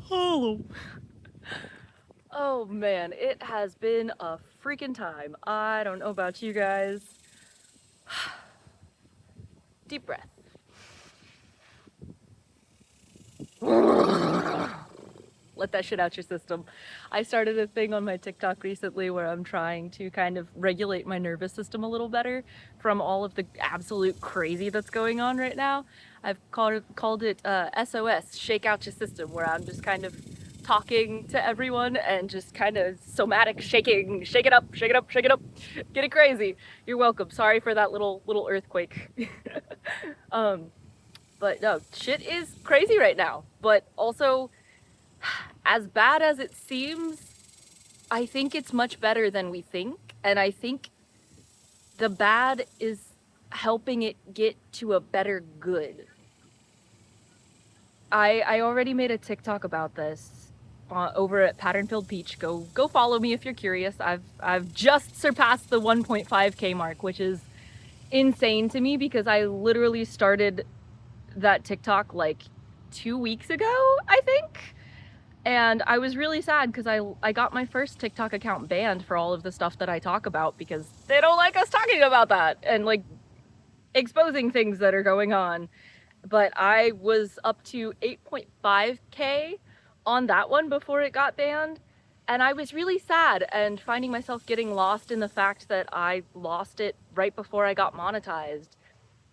Hollow. Oh man, it has been a freaking time. I don't know about you guys. Deep breath. Let that shit out your system. I started a thing on my TikTok recently where I'm trying to kind of regulate my nervous system a little better from all of the absolute crazy that's going on right now. I've called it SOS, shake out your system, where I'm just kind of talking to everyone and just kind of somatic shaking, shake it up, shake it up, shake it up, get it crazy. You're welcome. Sorry for that little earthquake. But no, shit is crazy right now. But also, as bad as it seems, I think it's much better than we think. And I think the bad is helping it get to a better good. I already made a TikTok about this over at Patternfilled Peach. Go follow me if you're curious. I've just surpassed the 1.5K mark, which is insane to me because I literally started that TikTok like 2 weeks ago, I think. And I was really sad because I got my first TikTok account banned for all of the stuff that I talk about because they don't like us talking about that and like exposing things that are going on. But I was up to 8.5K on that one before it got banned. And I was really sad and finding myself getting lost in the fact that I lost it right before I got monetized.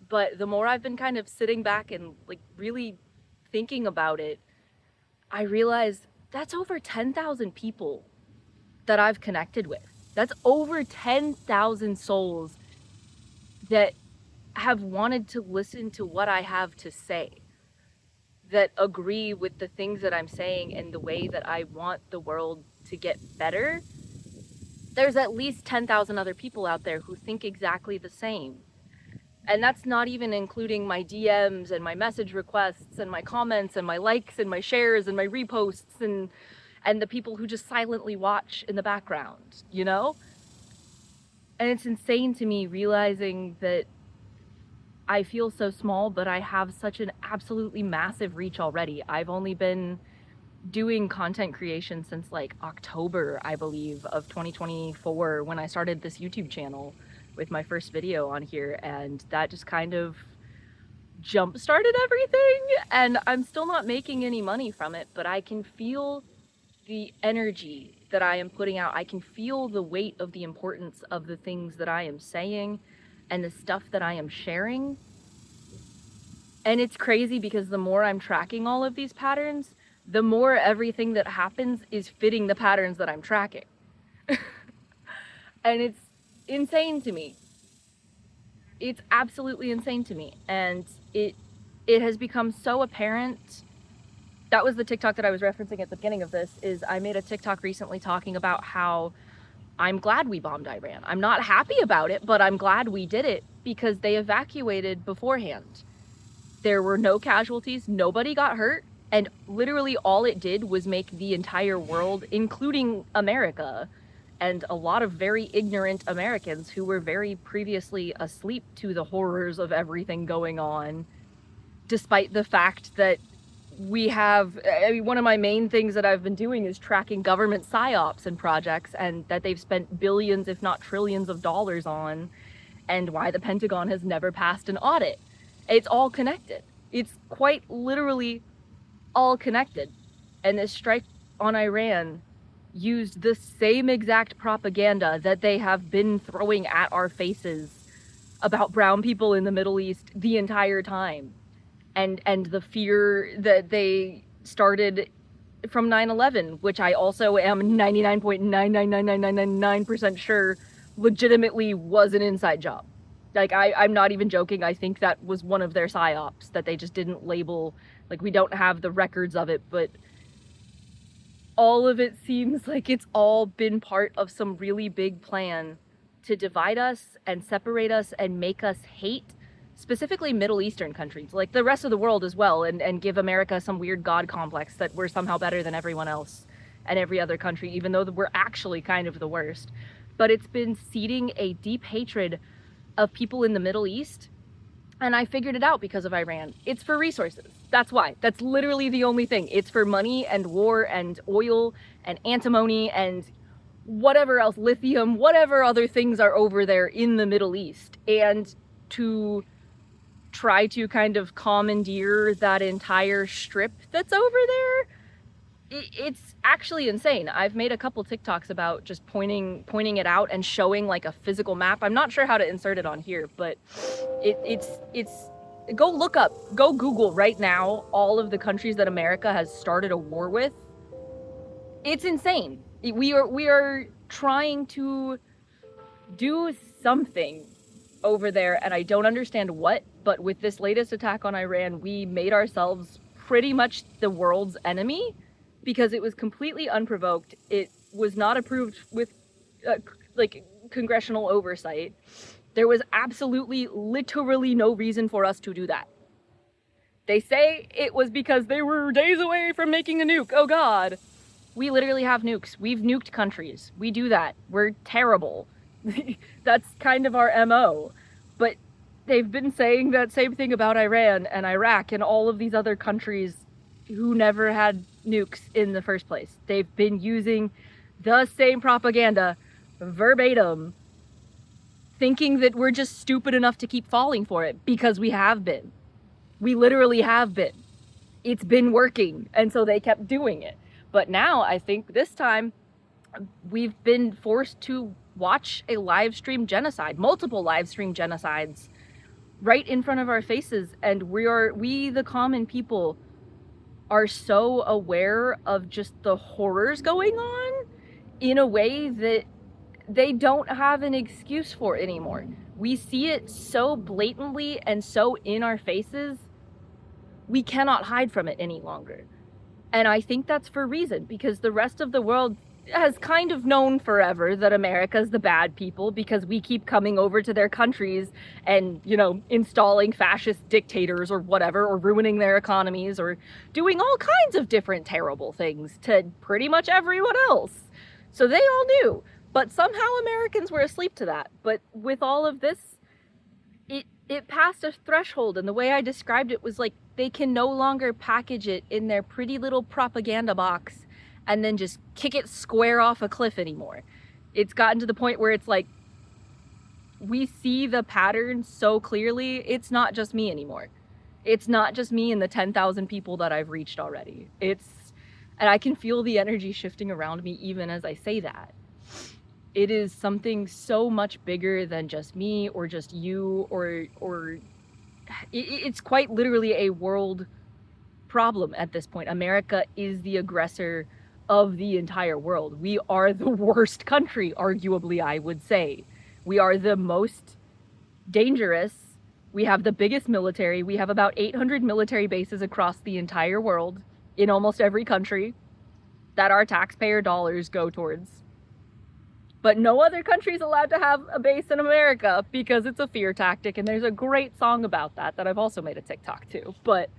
But the more I've been kind of sitting back and like really thinking about it, I realized that's over 10,000 people that I've connected with. That's over 10,000 souls that have wanted to listen to what I have to say, that agree with the things that I'm saying and the way that I want the world to get better. There's at least 10,000 other people out there who think exactly the same. And that's not even including my DMs and my message requests and my comments and my likes and my shares and my reposts and the people who just silently watch in the background, you know? And it's insane to me realizing that I feel so small, but I have such an absolutely massive reach already. I've only been doing content creation since like October, I believe, of 2024 when I started this YouTube channel with my first video on here, and that just kind of jump started everything. And I'm still not making any money from it, but I can feel the energy that I am putting out. I can feel the weight of the importance of the things that I am saying and the stuff that I am sharing. And it's crazy because the more I'm tracking all of these patterns, the more everything that happens is fitting the patterns that I'm tracking. And it's insane to me. It's absolutely insane to me. And it has become so apparent. That was the TikTok that I was referencing at the beginning of this, is I made a TikTok recently talking about how I'm glad we bombed Iran. I'm not happy about it, but I'm glad we did it because they evacuated beforehand. There were no casualties, nobody got hurt, and literally all it did was make the entire world, including America, and a lot of very ignorant Americans who were very previously asleep to the horrors of everything going on, despite the fact that we have, I mean, one of my main things that I've been doing is tracking government psyops and projects, and that they've spent billions, if not trillions of dollars on, and why the Pentagon has never passed an audit. It's all connected. It's quite literally all connected. And this strike on Iran used the same exact propaganda that they have been throwing at our faces about brown people in the Middle East the entire time. And the fear that they started from 9/11, which I also am 99.9999999% sure legitimately was an inside job. Like, I'm not even joking. I think that was one of their psyops that they just didn't label. Like, we don't have the records of it, but all of it seems like it's all been part of some really big plan to divide us and separate us and make us hate specifically Middle Eastern countries, like the rest of the world as well, and give America some weird God complex that we're somehow better than everyone else and every other country, even though we're actually kind of the worst. But it's been seeding a deep hatred of people in the Middle East. And I figured it out because of Iran. It's for resources. That's why. That's literally the only thing. It's for money and war and oil and antimony and whatever else, lithium, whatever other things are over there in the Middle East. And to try to kind of commandeer that entire strip that's over there, it's actually insane. I've made a couple TikToks about just pointing it out and showing like a physical map. I'm not sure how to insert it on here, but it's go Google right now all of the countries that America has started a war with. It's insane. We are trying to do something over there, and I don't understand what, but with this latest attack on Iran, we made ourselves pretty much the world's enemy because it was completely unprovoked. It was not approved with like congressional oversight. There was absolutely, literally no reason for us to do that. They say it was because they were days away from making a nuke. Oh God. We literally have nukes. We've nuked countries. We do that. We're terrible. That's kind of our MO. But they've been saying that same thing about Iran and Iraq and all of these other countries who never had nukes in the first place. They've been using the same propaganda verbatim, thinking that we're just stupid enough to keep falling for it, because we have been. We literally have been. It's been working, and so they kept doing it. But now I think this time we've been forced to watch a live stream genocide, multiple live stream genocides right in front of our faces, and we the common people are so aware of just the horrors going on in a way that they don't have an excuse for anymore. We see it so blatantly and so in our faces, we cannot hide from it any longer. And I think that's for a reason, because the rest of the world has kind of known forever that America's the bad people, because we keep coming over to their countries and, you know, installing fascist dictators or whatever, or ruining their economies, or doing all kinds of different terrible things to pretty much everyone else. So they all knew. But somehow Americans were asleep to that. But with all of this, it passed a threshold, and the way I described it was like they can no longer package it in their pretty little propaganda box and then just kick it square off a cliff anymore. It's gotten to the point where it's like, we see the pattern so clearly, it's not just me anymore. It's not just me and the 10,000 people that I've reached already. And I can feel the energy shifting around me even as I say that. It is something so much bigger than just me or just you, or it's quite literally a world problem at this point. America is the aggressor of the entire world. We are the worst country, arguably, I would say. We are the most dangerous. We have the biggest military. We have about 800 military bases across the entire world in almost every country that our taxpayer dollars go towards. But no other country is allowed to have a base in America because it's a fear tactic, and there's a great song about that I've also made a TikTok to. But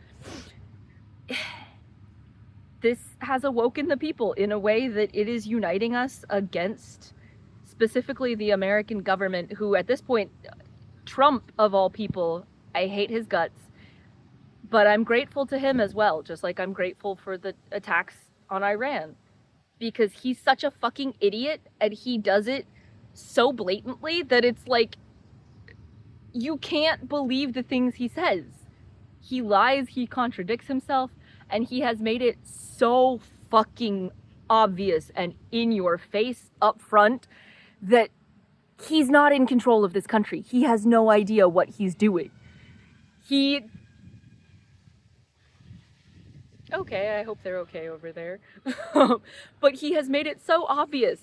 this has awoken the people in a way that it is uniting us against specifically the American government, who at this point, Trump of all people, I hate his guts, but I'm grateful to him as well, just like I'm grateful for the attacks on Iran. Because he's such a fucking idiot, and he does it so blatantly that it's like, you can't believe the things he says. He lies, he contradicts himself, and he has made it so fucking obvious and in your face up front that he's not in control of this country. He has no idea what he's doing. Okay, I hope they're okay over there. But he has made it so obvious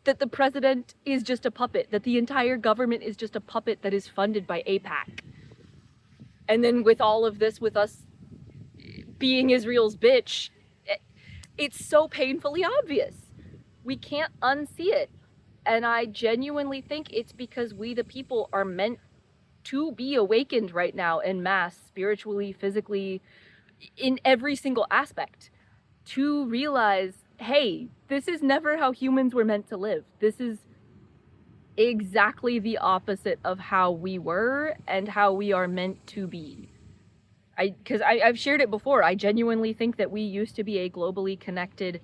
that the president is just a puppet, that the entire government is just a puppet that is funded by AIPAC. And then with all of this, with us being Israel's bitch, it's so painfully obvious. We can't unsee it. And I genuinely think it's because we, the people, are meant to be awakened right now en masse, spiritually, physically, in every single aspect, to realize, hey, this is never how humans were meant to live. This is exactly the opposite of how we were and how we are meant to be. I've shared it before. I genuinely think that we used to be a globally connected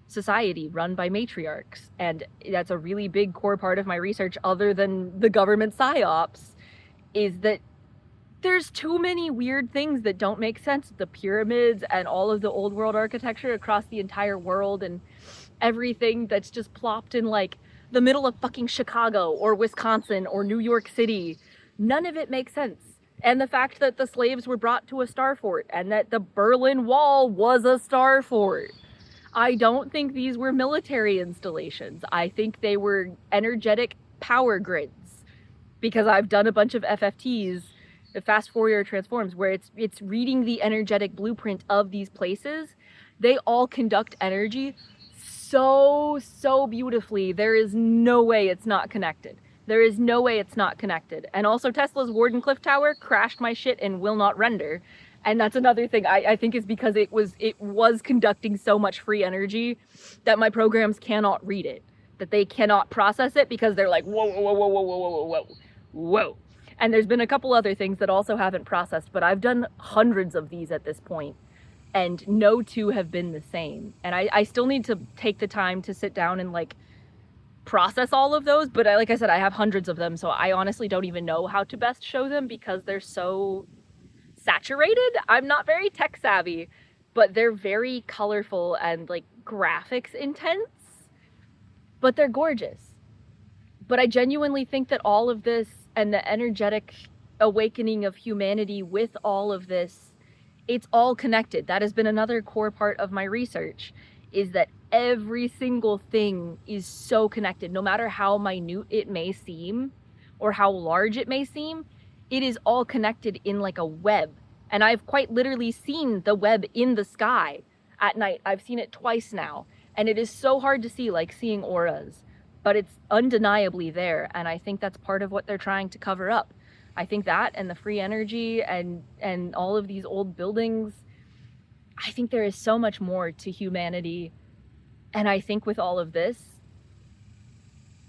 society run by matriarchs, and that's a really big core part of my research, other than the government psyops, is that there's too many weird things that don't make sense. The pyramids and all of the old world architecture across the entire world, and everything that's just plopped in like the middle of fucking Chicago or Wisconsin or New York City. None of it makes sense. And the fact that the slaves were brought to a star fort and that the Berlin Wall was a star fort. I don't think these were military installations. I think they were energetic power grids, because I've done a bunch of FFTs, the fast Fourier transforms, where it's reading the energetic blueprint of these places. They all conduct energy so beautifully. There is no way it's not connected. There is no way it's not connected. And also Tesla's Wardenclyffe Tower crashed my shit and will not render. And that's another thing I think is because it was conducting so much free energy that my programs cannot read it, that they cannot process it, because they're like, whoa. And there's been a couple other things that also haven't processed, but I've done hundreds of these at this point, and no two have been the same. And I still need to take the time to sit down and like process all of those, but like I said, I have hundreds of them, so I honestly don't even know how to best show them because they're so saturated. I'm not very tech savvy, but they're very colorful and like graphics intense, but they're gorgeous. But I genuinely think that all of this and the energetic awakening of humanity with all of this, it's all connected. That has been another core part of my research, is that every single thing is so connected. No matter how minute it may seem or how large it may seem, it is all connected in like a web. And I've quite literally seen the web in the sky at night. I've seen it twice now. And it is so hard to see, like seeing auras. But it's undeniably there. And I think that's part of what they're trying to cover up. I think that and the free energy and all of these old buildings, I think there is so much more to humanity. And I think with all of this,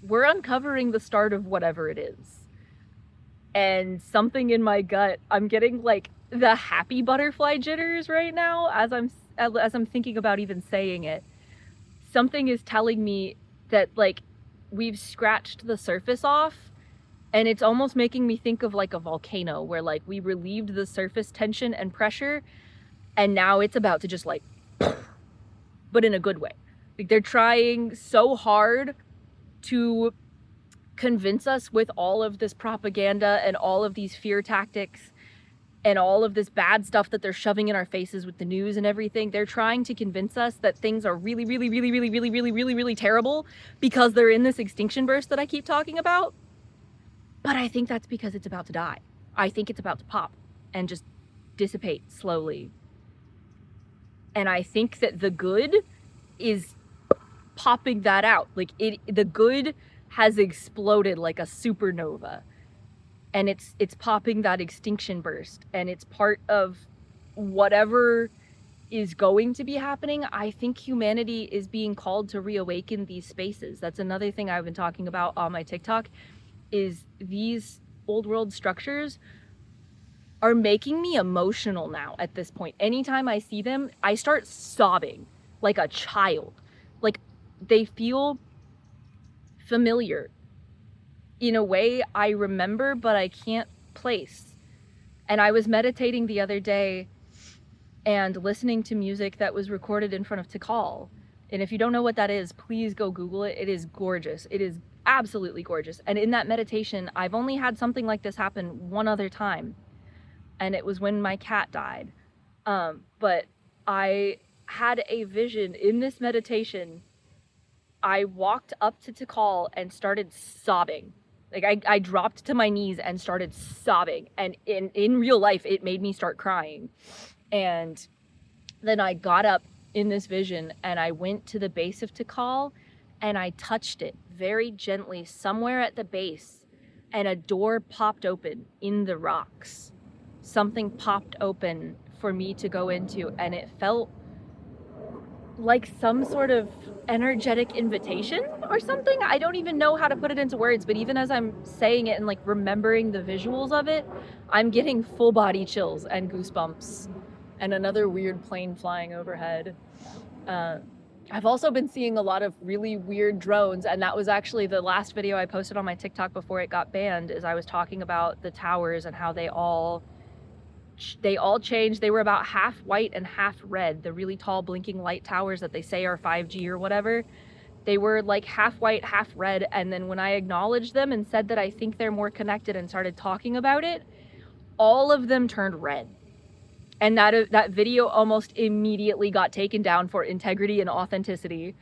we're uncovering the start of whatever it is. And something in my gut, I'm getting like the happy butterfly jitters right now as I'm thinking about even saying it. Something is telling me that like we've scratched the surface off, and it's almost making me think of like a volcano where like we relieved the surface tension and pressure, and now it's about to just like, but in a good way. Like they're trying so hard to convince us with all of this propaganda and all of these fear tactics and all of this bad stuff that they're shoving in our faces with the news and everything. They're trying to convince us that things are really terrible because they're in this extinction burst that I keep talking about. But I think that's because it's about to die. I think it's about to pop and just dissipate slowly. And I think that the good is popping that out. Like the good has exploded like a supernova. And it's popping that extinction burst, and it's part of whatever is going to be happening. I think humanity is being called to reawaken these spaces. That's another thing I've been talking about on my TikTok, is these old world structures are making me emotional now at this point. Anytime I see them, I start sobbing like a child. Like they feel familiar in a way I remember, but I can't place. And I was meditating the other day and listening to music that was recorded in front of Tikal. And if you don't know what that is, please go Google it. It is gorgeous. It is absolutely gorgeous. And in that meditation, I've only had something like this happen one other time. And it was when my cat died. But I had a vision in this meditation. I walked up to Tikal and started sobbing. Like I dropped to my knees and started sobbing, and in real life it made me start crying. And then I got up in this vision and I went to the base of Tikal and I touched it very gently somewhere at the base, and a door popped open in the rocks. Something popped open for me to go into, and it felt like some sort of energetic invitation or something. I don't even know how to put it into words, but even as I'm saying it and like remembering the visuals of it, I'm getting full body chills and goosebumps. And another weird plane flying overhead. I've also been seeing a lot of really weird drones, and that was actually the last video I posted on my TikTok before it got banned, is I was talking about the towers and how they all changed. They were about half white and half red, the really tall blinking light towers that they say are 5G or whatever. They were like half white, half red, and then when I acknowledged them and said that I think they're more connected and started talking about it, all of them turned red. And that video almost immediately got taken down for integrity and authenticity.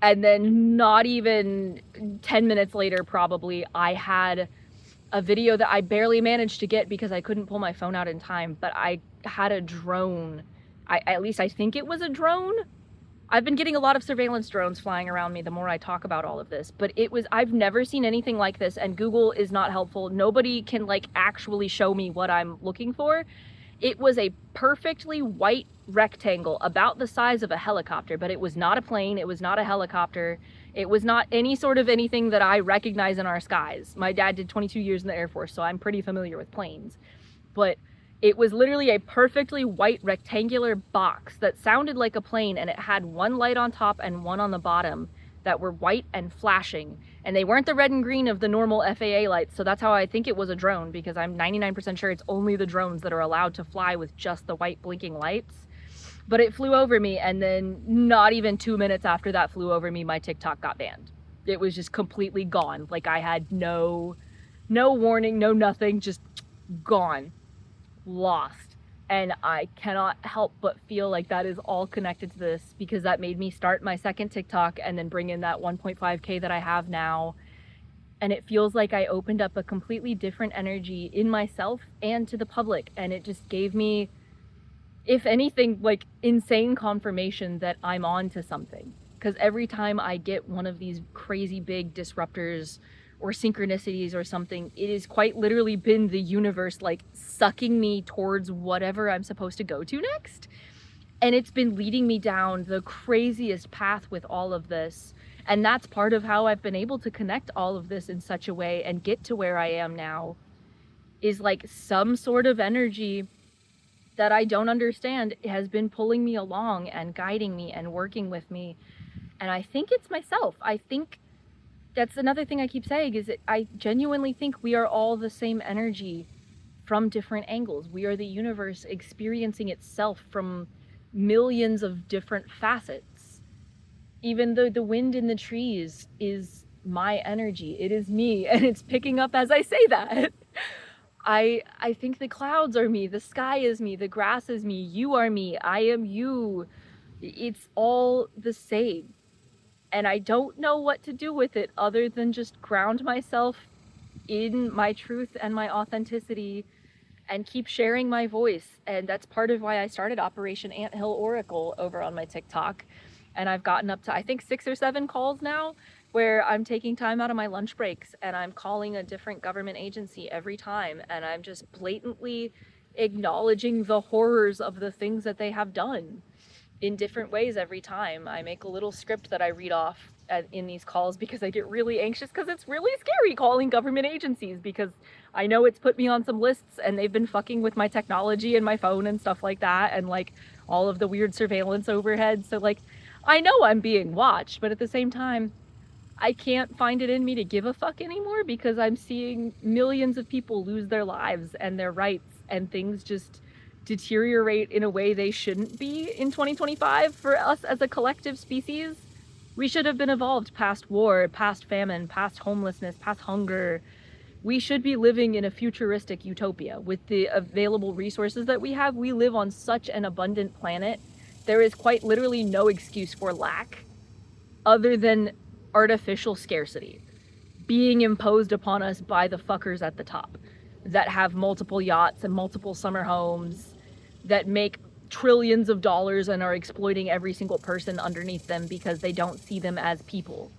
And then not even 10 minutes later, probably, I had a video that I barely managed to get because I couldn't pull my phone out in time, but I had a drone. At least I think it was a drone. I've been getting a lot of surveillance drones flying around me the more I talk about all of this, but I've never seen anything like this, and Google is not helpful. Nobody can like actually show me what I'm looking for. It was a perfectly white rectangle about the size of a helicopter, but it was not a plane, it was not a helicopter, it was not any sort of anything that I recognize in our skies. My dad did 22 years in the Air Force, so I'm pretty familiar with planes. But it was literally a perfectly white rectangular box that sounded like a plane, and it had one light on top and one on the bottom that were white and flashing. And they weren't the red and green of the normal FAA lights, so that's how I think it was a drone, because I'm 99% sure it's only the drones that are allowed to fly with just the white blinking lights. But it flew over me, and then not even 2 minutes after that flew over me, my TikTok got banned. It was just completely gone. Like, I had no warning, no nothing, just gone, lost. And I cannot help but feel like that is all connected to this, because that made me start my second TikTok and then bring in that 1.5K that I have now. And it feels like I opened up a completely different energy in myself and to the public. And it just gave me, if anything, like insane confirmation that I'm on to something. Because every time I get one of these crazy big disruptors or synchronicities or something, it has quite literally been the universe like sucking me towards whatever I'm supposed to go to next. And it's been leading me down the craziest path with all of this. And that's part of how I've been able to connect all of this in such a way and get to where I am now, is like some sort of energy that I don't understand has been pulling me along and guiding me and working with me. And I think it's myself. I think that's another thing I keep saying, is that I genuinely think we are all the same energy from different angles. We are the universe experiencing itself from millions of different facets. Even though the wind in the trees is my energy, it is me, and it's picking up as I say that. I think the clouds are me, the sky is me, the grass is me, you are me, I am you. It's all the same. And I don't know what to do with it other than just ground myself in my truth and my authenticity and keep sharing my voice. And that's part of why I started Operation Anthill Oracle over on my TikTok. And I've gotten up to, I think, 6 or 7 calls now, where I'm taking time out of my lunch breaks and I'm calling a different government agency every time. And I'm just blatantly acknowledging the horrors of the things that they have done in different ways every time. I make a little script that I read off in these calls, because I get really anxious, because it's really scary calling government agencies, because I know it's put me on some lists and they've been fucking with my technology and my phone and stuff like that, and like all of the weird surveillance overhead. So like, I know I'm being watched, but at the same time, I can't find it in me to give a fuck anymore, because I'm seeing millions of people lose their lives and their rights, and things just deteriorate in a way they shouldn't be in 2025 for us as a collective species. We should have been evolved past war, past famine, past homelessness, past hunger. We should be living in a futuristic utopia. With the available resources that we have, we live on such an abundant planet. There is quite literally no excuse for lack other than artificial scarcity being imposed upon us by the fuckers at the top that have multiple yachts and multiple summer homes, that make trillions of dollars and are exploiting every single person underneath them because they don't see them as people.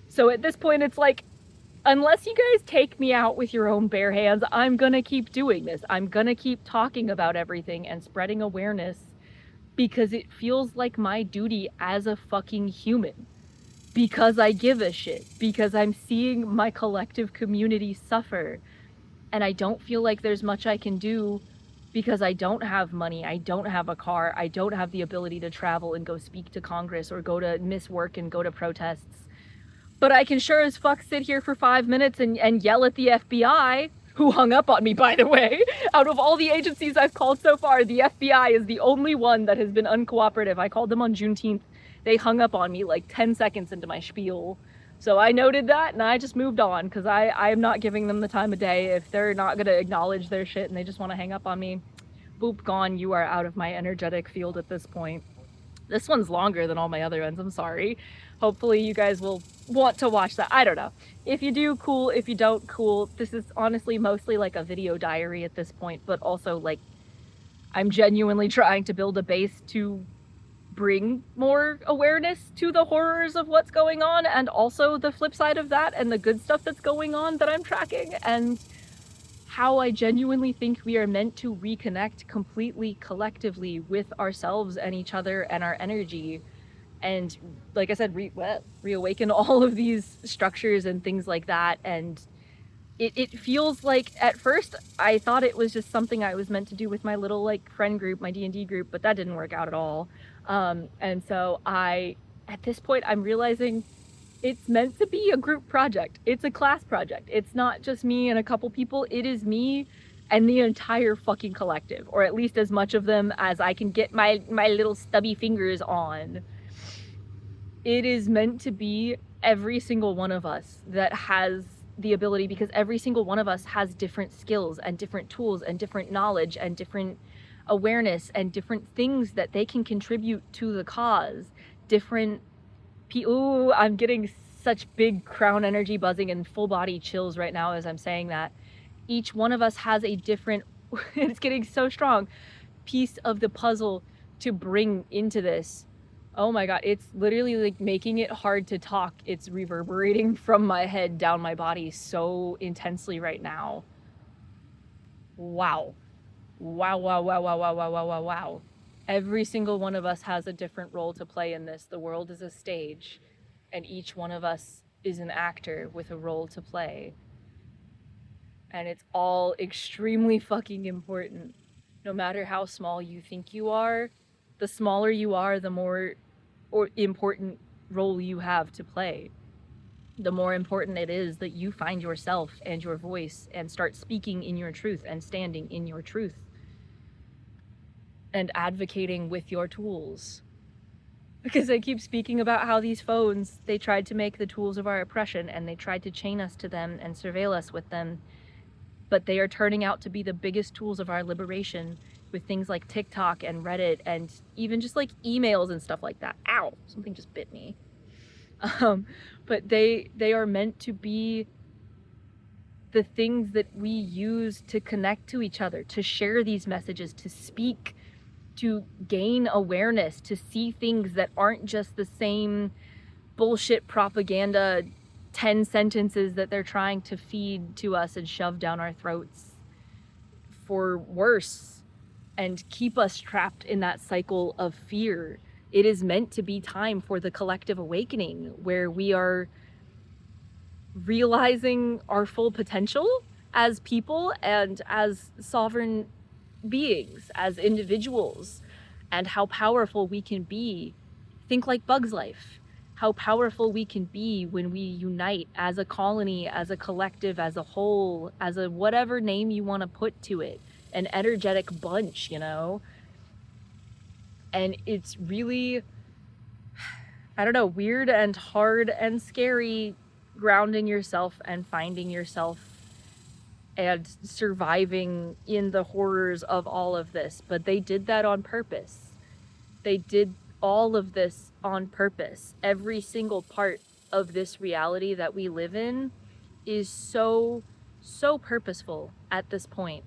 So at this point, it's like, unless you guys take me out with your own bare hands, I'm gonna keep doing this. I'm gonna keep talking about everything and spreading awareness because it feels like my duty as a fucking human. Because I give a shit. Because I'm seeing my collective community suffer. And I don't feel like there's much I can do because I don't have money, I don't have a car, I don't have the ability to travel and go speak to Congress or go to miss work and go to protests. But I can sure as fuck sit here for 5 minutes and yell at the FBI, who hung up on me, by the way. Out of all the agencies I've called so far, the FBI is the only one that has been uncooperative. I called them on Juneteenth. They hung up on me like 10 seconds into my spiel. So I noted that and I just moved on because I'm not giving them the time of day. If they're not going to acknowledge their shit and they just want to hang up on me, boop, gone. You are out of my energetic field at this point. This one's longer than all my other ones. I'm sorry. Hopefully you guys will want to watch that. I don't know. If you do, cool. If you don't, cool. This is honestly mostly like a video diary at this point, but also like I'm genuinely trying to build a base to bring more awareness to the horrors of what's going on, and also the flip side of that and the good stuff that's going on that I'm tracking, and how I genuinely think we are meant to reconnect completely collectively with ourselves and each other and our energy, and like I said, reawaken all of these structures and things like that. And it feels like at first I thought it was just something I was meant to do with my little like friend group, my D&D group, but that didn't work out at all. And so at this point, I'm realizing it's meant to be a group project. It's a class project. It's not just me and a couple people. It is me and the entire fucking collective, or at least as much of them as I can get my little stubby fingers on. It is meant to be every single one of us that has the ability, because every single one of us has different skills and different tools and different knowledge and different awareness and different things that they can contribute to the cause. Different ooh, I'm getting such big crown energy buzzing and full body chills right now as I'm saying that. Each one of us has a different, it's getting so strong, piece of the puzzle to bring into this. Oh my god, it's literally like making it hard to talk. It's reverberating from my head down my body so intensely right now. Wow. Wow, wow, wow, wow, wow, wow, wow, wow, wow. Every single one of us has a different role to play in this. The world is a stage, and each one of us is an actor with a role to play. And it's all extremely fucking important. No matter how small you think you are, the smaller you are, the more important role you have to play. The more important it is that you find yourself and your voice and start speaking in your truth and standing in your truth and advocating with your tools. Because I keep speaking about how these phones, they tried to make the tools of our oppression and they tried to chain us to them and surveil us with them. But they are turning out to be the biggest tools of our liberation with things like TikTok and Reddit and even just like emails and stuff like that. Ow, something just bit me. But they are meant to be the things that we use to connect to each other, to share these messages, to speak, to gain awareness, to see things that aren't just the same bullshit propaganda 10 sentences that they're trying to feed to us and shove down our throats for worse and keep us trapped in that cycle of fear. It is meant to be time for the collective awakening where we are realizing our full potential as people and as sovereign beings, as individuals, and how powerful we can be. Think like Bug's Life. How powerful we can be when we unite as a colony, as a collective, as a whole, as a whatever name you want to put to it, an energetic bunch, you know? And it's really, I don't know, weird and hard and scary grounding yourself and finding yourself and surviving in the horrors of all of this. But they did that on purpose. They did all of this on purpose. Every single part of this reality that we live in is so purposeful at this point.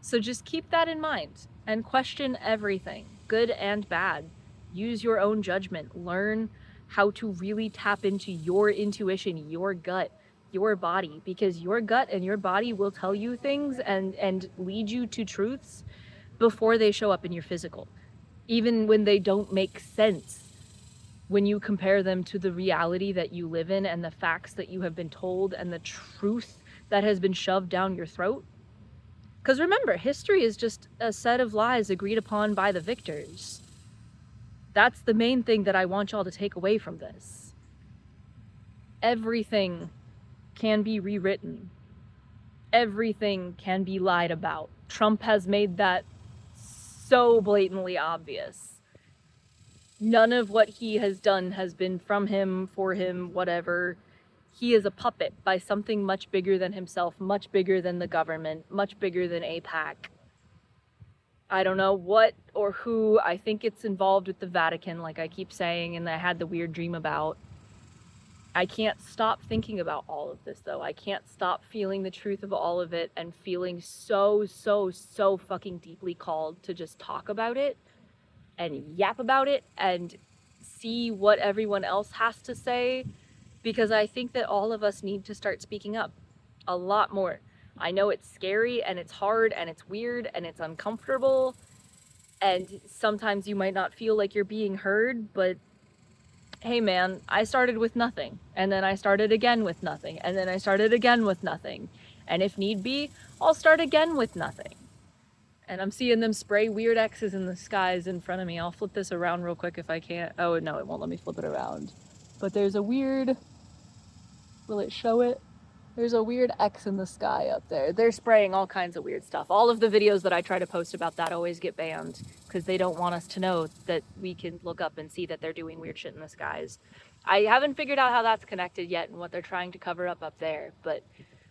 So just keep that in mind and question everything, good and bad. Use your own judgment. Learn how to really tap into your intuition, your gut, your body, because your gut and your body will tell you things and lead you to truths before they show up in your physical, even when they don't make sense. When you compare them to the reality that you live in and the facts that you have been told and the truth that has been shoved down your throat. Because remember, history is just a set of lies agreed upon by the victors. That's the main thing that I want y'all to take away from this. Everything can be rewritten. Everything can be lied about. Trump has made that so blatantly obvious. None of what he has done has been from him, for him, whatever. He is a puppet by something much bigger than himself, much bigger than the government, much bigger than AIPAC. I don't know what or who. I think it's involved with the Vatican, like I keep saying, and I had the weird dream about. I can't stop thinking about all of this, though. I can't stop feeling the truth of all of it and feeling so fucking deeply called to just talk about it and yap about it and see what everyone else has to say, because I think that all of us need to start speaking up a lot more. I know it's scary and it's hard and it's weird and it's uncomfortable, and sometimes you might not feel like you're being heard, but hey man, I started with nothing, and then I started again with nothing, and then I started again with nothing, and if need be, I'll start again with nothing. And I'm seeing them spray weird X's in the skies in front of me. I'll flip this around real quick if I can't. Oh no, it won't let me flip it around. But there's a weird, will it show it? There's a weird X in the sky up there. They're spraying all kinds of weird stuff. All of the videos that I try to post about that always get banned because they don't want us to know that we can look up and see that they're doing weird shit in the skies. I haven't figured out how that's connected yet and what they're trying to cover up there, but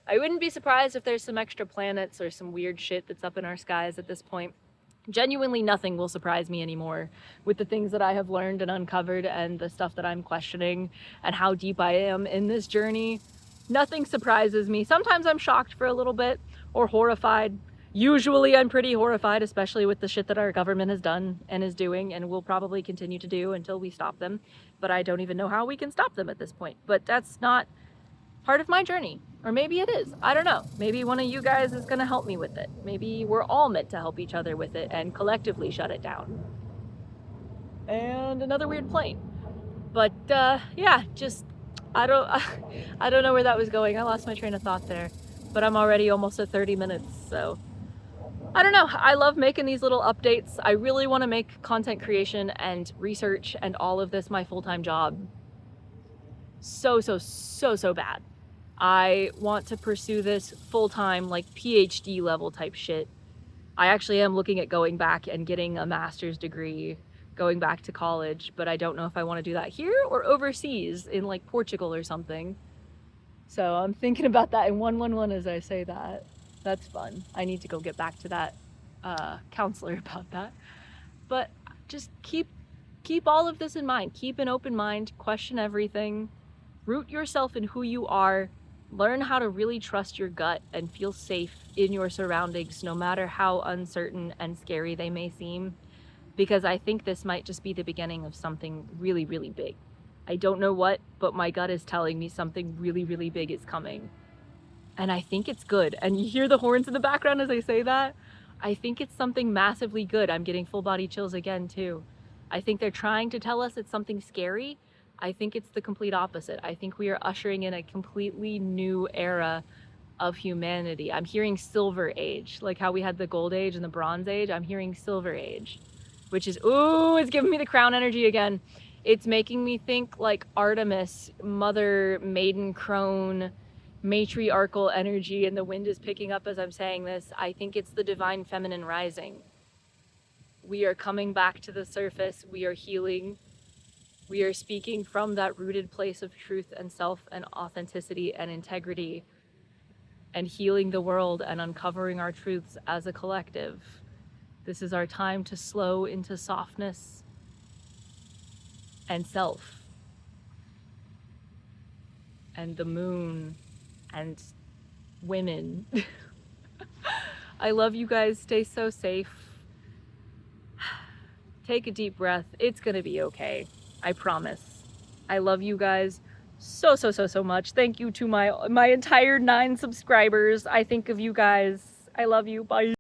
I wouldn't be surprised if there's some extra planets or some weird shit that's up in our skies at this point. Genuinely nothing will surprise me anymore with the things that I have learned and uncovered and the stuff that I'm questioning and how deep I am in this journey. Nothing surprises me. Sometimes I'm shocked for a little bit or horrified. Usually I'm pretty horrified, especially with the shit that our government has done and is doing and will probably continue to do until we stop them. But I don't even know how we can stop them at this point. But that's not part of my journey. Or maybe it is. I don't know. Maybe one of you guys is going to help me with it. Maybe we're all meant to help each other with it and collectively shut it down. And another weird plane. But yeah, just I don't know where that was going. I lost my train of thought there. But I'm already almost at 30 minutes, so I don't know. I love making these little updates. I really want to make content creation and research and all of this my full-time job. So bad. I want to pursue this full-time, like PhD level type shit. I actually am looking at going back and getting a master's degree, going back to college, but I don't know if I want to do that here or overseas in like Portugal or something. So I'm thinking about that in 111 as I say that. That's fun. I need to go get back to that counselor about that. But just keep all of this in mind. Keep an open mind, question everything, root yourself in who you are, learn how to really trust your gut and feel safe in your surroundings, no matter how uncertain and scary they may seem. Because I think this might just be the beginning of something really, really big. I don't know what, but my gut is telling me something really, really big is coming. And I think it's good. And you hear the horns in the background as I say that? I think it's something massively good. I'm getting full body chills again, too. I think they're trying to tell us it's something scary. I think it's the complete opposite. I think we are ushering in a completely new era of humanity. I'm hearing Silver Age, like how we had the Gold Age and the Bronze Age. I'm hearing Silver Age, which is, ooh, it's giving me the crown energy again. It's making me think like Artemis, Mother, Maiden Crone, matriarchal energy, and the wind is picking up as I'm saying this. I think it's the divine feminine rising. We are coming back to the surface. We are healing. We are speaking from that rooted place of truth and self and authenticity and integrity and healing the world and uncovering our truths as a collective. This is our time to slow into softness and self and the moon and women. I love you guys. Stay so safe. Take a deep breath. It's gonna be okay. I promise. I love you guys so much. Thank you to my entire 9 subscribers. I think of you guys. I love you. Bye.